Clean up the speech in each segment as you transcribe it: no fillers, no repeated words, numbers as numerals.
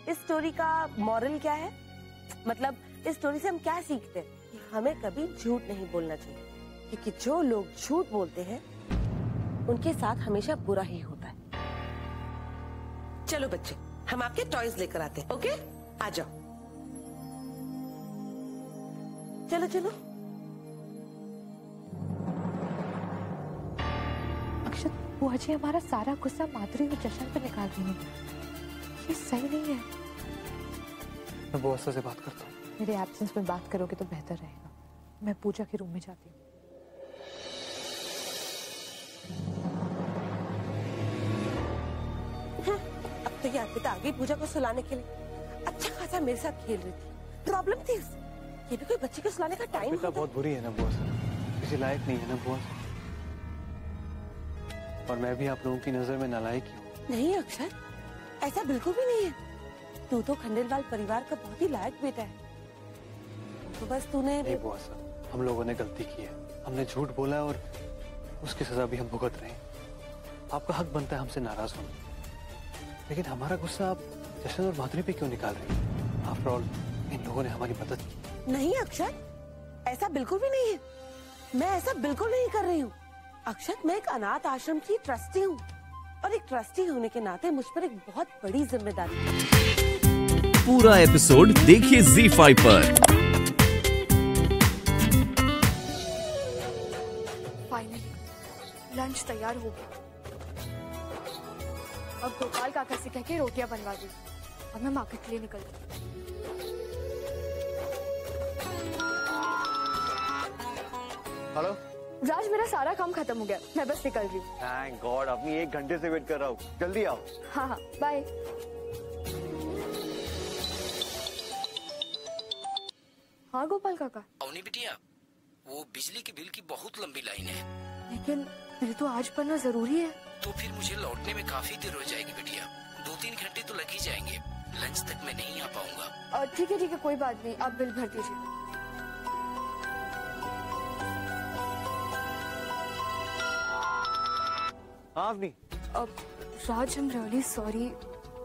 इस स्टोरी का मॉरल क्या है? मतलब इस स्टोरी से हम क्या सीखते हैं? कि हमें कभी झूठ नहीं बोलना चाहिए, क्योंकि जो लोग झूठ बोलते हैं उनके साथ हमेशा बुरा ही होता है। चलो बच्चे, हम आपके टॉयज लेकर आते हैं। ओके, आ जाओ। चलो चलो। अक्षत, बुआ जी हमारा सारा गुस्सा माधुरी और जशन पे निकाल रही है। ये सही नहीं है। मैं बुआ से बात करता हूँ। मेरे एब्सेंस में बात करोगे तो बेहतर रहेगा। मैं पूजा के रूम में जाती हूँ। अब तो ये अर्पिता आ गई पूजा को सुलाने के लिए। अच्छा खासा मेरे साथ खेल रही थी। प्रॉब्लम थी इससे। ये भी कोई बच्चे को सुलाने का टाइम होता है? बहुत बुरी है ना बुआ से, किसी लायक नहीं है ना बुआ से। और मैं भी आप लोगों की नजर में नालायक ही हूँ। नहीं अक्षर, ऐसा बिल्कुल भी नहीं है। तू तो खंडेलवाल परिवार का बहुत ही लायक बेटा है। तो बस तूने नहीं बुआ साहब, हम लोगों ने गलती की है। हमने झूठ बोला और उसकी सजा भी हम भुगत रहे हैं। आपका हक बनता है हमसे नाराज होना, लेकिन हमारा गुस्सा आप जशन और माधुरी पे क्यों निकाल रही हैं? आफ्टर ऑल इन लोगों ने हमारी मदद की। नहीं अक्षर, ऐसा बिल्कुल भी नहीं है। मैं ऐसा बिल्कुल नहीं कर रही हूँ। अक्षर, मैं एक अनाथ आश्रम की ट्रस्टी हूँ और एक ट्रस्टी होने के नाते मुझ पर एक बहुत बड़ी जिम्मेदारी है। पूरा एपिसोड देखिए ZEE5 पर। फाइनली लंच तैयार हो गया। अब गोपाल काका से कह के रोटियां बनवा दी और मैं मार्केट के लिए निकलती हूँ। हेलो राज, मेरा सारा काम खत्म हो गया, मैं बस निकल रही हूँ। थैंक गॉड, अपनी 1 घंटे से वेट कर रहा हूँ। जल्दी आओ। हाँ हाँ, बाय। हाँ गोपाल काका। अवनी बिटिया, वो बिजली के बिल की बहुत लंबी लाइन है। लेकिन मेरे तो आज पढ़ना जरूरी है। तो फिर मुझे लौटने में काफी देर हो जाएगी बिटिया। 2-3 घंटे तो लग ही जाएंगे। लंच तक मैं नहीं आ पाऊंगा। ठीक है कोई बात नहीं, आप बिल भर दीजिए। हाँ अवनी। अब राज, I'm really sorry,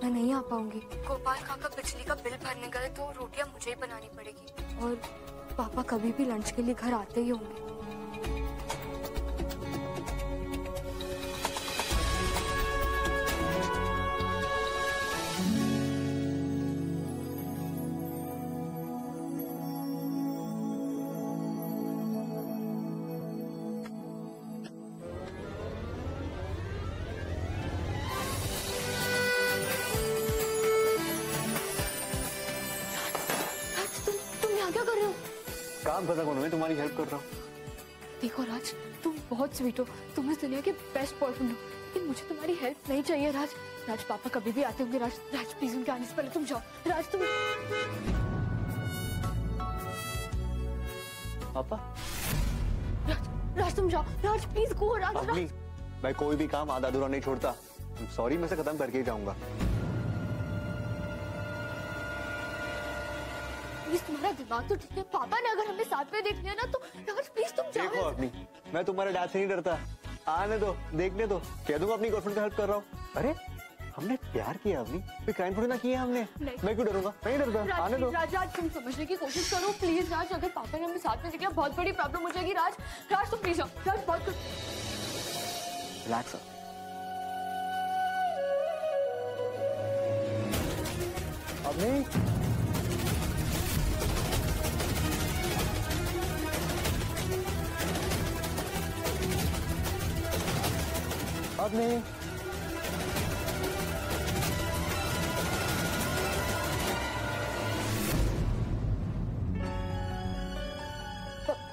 मैं नहीं आ पाऊंगी। गोपाल काका बिजली का बिल भरने गए तो रोटियां मुझे ही बनानी पड़ेगी और पापा कभी भी लंच के लिए घर आते ही होंगे। काम खत्म होने में तुम्हारी हेल्प कर रहा हूँ। देखो राज, तुम बहुत स्वीट हो, तुम इस दुनिया के बेस्ट बॉयफ्रेंड हो, लेकिन मुझे तुम्हारी हेल्प नहीं चाहिए राज। राज, पापा कभी भी आते होंगे। राज प्लीज, उनके आने से पहले तुम जाओ। राज तुम। पापा। राज तुम जाओ। राज प्लीज गो। राज मैं कोई भी काम आधा अधूरा नहीं छोड़ता। सॉरी, मैं से खत्म करके ही जाऊंगा। प्लीज, तुम्हारा दिमाग तो ठीक है। पापा ने अगर हमें साथ में देख लिया ना तो राज प्लीज तुम जाओ। देखो अपनी, मैं तुम्हारे डैड से नहीं डरता। आने दो, देखने दो, कह दूंगा अपनी गर्लफ्रेंड को हेल्प कर रहा हूँ। अरे हमने प्यार किया अपनी, कोई क्राइम थोड़ी ना किया हमने। मैं क्यों डरूंगा? नहीं डरता, आने दो। राज तुम समझने की कोशिश करो प्लीज। राज, अगर पापा ने हमें साथ में देख लिया बहुत बड़ी प्रॉब्लम हो जाएगी। राज तुम प्लीज जाओ। राज बहुत कुछ। रिलैक्स। अपनी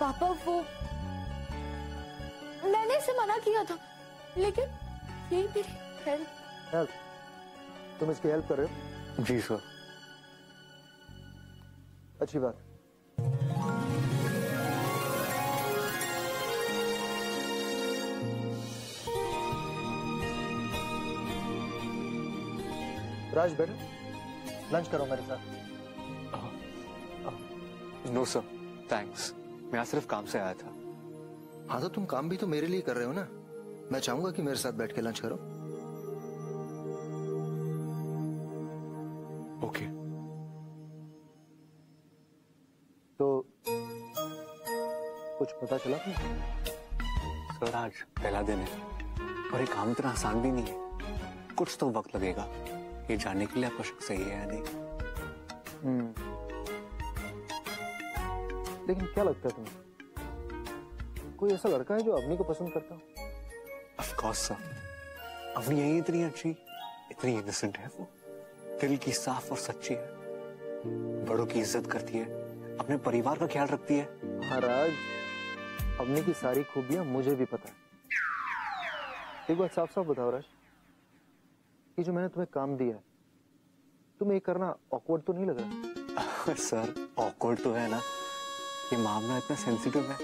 पापा, वो मैंने इसे मना किया था, लेकिन यही मेरी हेल्प। तुम इसकी हेल्प कर रहे हो? जी सर। अच्छी बात। राज बेटा, लंच करो मेरे साथ। No sir, thanks. मैं यहाँ सिर्फ काम से आया था। हाँ तो तुम काम भी तो मेरे लिए कर रहे हो ना। मैं चाहूंगा कि मेरे साथ बैठ के लंच करो। ओके। तो कुछ पता चला तुम्हें? सर आज पहला दिन है और ये काम इतना आसान भी नहीं है। कुछ तो वक्त लगेगा ये जानने के लिए आपका शक सही है या नहीं। लेकिन क्या लगता है तुम्हें, कोई ऐसा लड़का है जो अवनी को पसंद करता हो? ऑफ कोर्स सर, अवनी यही इतनी अच्छी, इतनी इनोसेंट है। वो दिल की साफ और सच्ची है, बड़ों की इज्जत करती है, अपने परिवार का ख्याल रखती है। हाँ राज, अवनी की सारी खूबियां मुझे भी पता है। एक बात साफ साफ बताओ राज, कि जो मैंने तुम्हें काम दिया है, तुम्हें ये करना ऑकवर्ड तो नहीं लग रहा? सर ऑकवर्ड तो है ना, ये मामला इतना सेंसिटिव है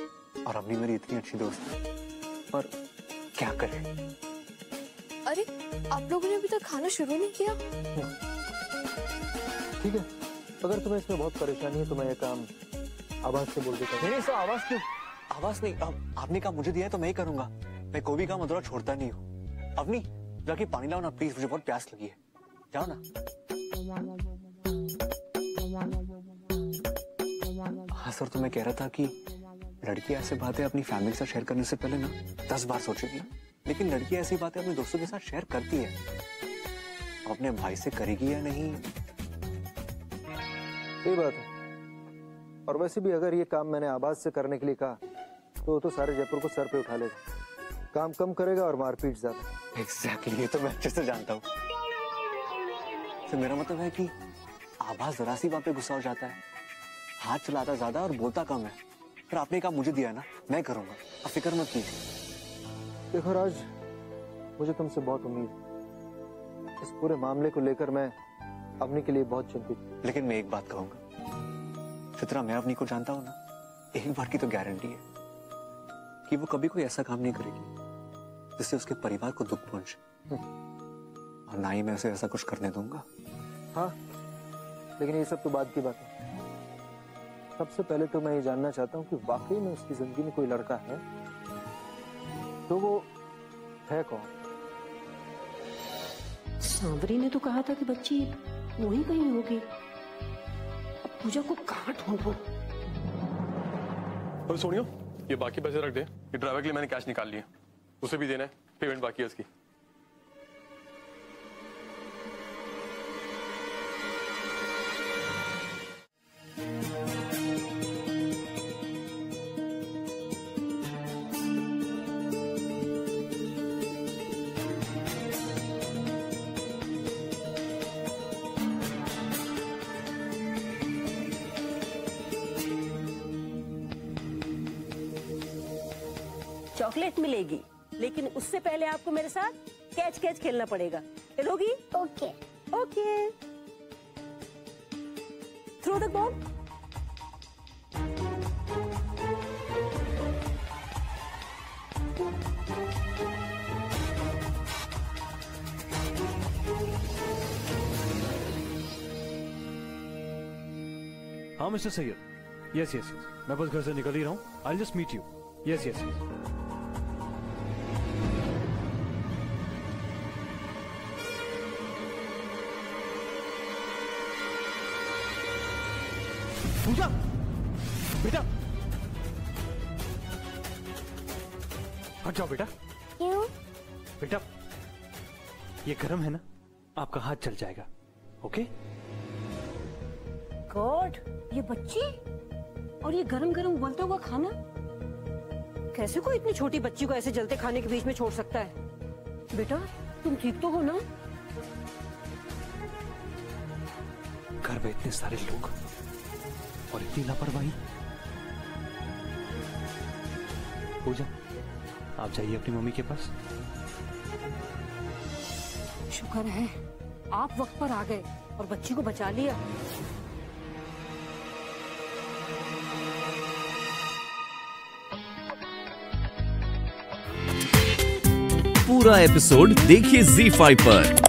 और अवनी मेरी इतनी अच्छी दोस्त है, पर क्या करें? अरे आप लोगों ने अभी तक खाना शुरू नहीं किया? ठीक है, अगर तुम्हें इसमें बहुत परेशानी है तो मैं ये काम आवाज से बोल देता हूँ। नहीं सर, आवाज क्यों? आवाज नहीं, आपने काम मुझे दिया है तो मैं ही करूंगा। मैं कोई भी काम अधूरा छोड़ता नहीं हूँ। अवनी जाके पानी लाओ ना प्लीज, मुझे बहुत प्यास लगी है। जाओ ना। हाँ सर, तो मैं कह रहा था कि लड़की ऐसी बातें अपनी फैमिली के साथ शेयर करने से पहले ना 10 बार सोचेगी, लेकिन लड़की ऐसी बातें अपने दोस्तों के साथ शेयर करती है। अपने भाई से करेगी या नहीं? सही बात है। और वैसे भी अगर ये काम मैंने आवाज से करने के लिए कहा तो सारे जयपुर को सर पे उठा लेगा। काम कम करेगा और मारपीट ज्यादा। एग्जैक्टली, ये तो मैं अच्छे से जानता हूँ। तो मेरा मतलब है कि आवाज जरा सी बात पे गुस्सा हो जाता है, हाथ चलाता ज्यादा और बोलता कम है। पर आपने काम मुझे दिया ना, मैं करूंगा, आप फिक्र मत कीजिए। देखो राज, मुझे तुमसे बहुत उम्मीद है। इस पूरे मामले को लेकर मैं अवनी के लिए बहुत चिंतित हूँ। लेकिन मैं एक बात कहूंगा, जितना मैं अवनी को जानता हूँ ना, एक बार की तो गारंटी है कि वो कभी कोई ऐसा काम नहीं करेगी जिससे उसके परिवार को दुख पहुंचे, और ना ही मैं उसे ऐसा कुछ करने दूंगा। हाँ, लेकिन ये सब तो बाद की बात है। सबसे पहले तो मैं ये जानना चाहता हूँ कि वाकई में उसकी जिंदगी में कोई लड़का है, तो वो है कौन? सांवरी ने तो कहा था कि बच्ची वहीं कहीं होगी। अब पूजा को कहाँ ढूंढूं? अरे सोनियो, ये बाकी पैसे रख दे। ये ड्राइवर के लिए मैंने कैश निकाल लिया, उसे भी देना है, पेमेंट बाकी है उसकी। चॉकलेट मिलेगी, लेकिन उससे पहले आपको मेरे साथ कैच कैच खेलना पड़ेगा। खेलोगी? Okay okay. Throw the ball. हाँ मिस्टर सैयद, यस यस, मैं बस घर से निकल ही रहा हूँ। I just meet you. Yes yes yes. Pooja, बेटा हट जाओ बेटा। क्यों? बेटा ये गर्म है ना, आपका हाथ जल जाएगा। ओके? गॉड, ये बच्ची और ये गरम गरम उबलता हुआ खाना, कैसे कोई इतनी छोटी बच्ची को ऐसे जलते खाने के बीच में छोड़ सकता है? बेटा तुम ठीक तो हो ना? घर में इतने सारे लोग और इतनी लापरवाही। पूजा, आप जाइए अपनी मम्मी के पास। शुक्र है आप वक्त पर आ गए और बच्ची को बचा लिया। पूरा एपिसोड देखिए ZEE5 पर।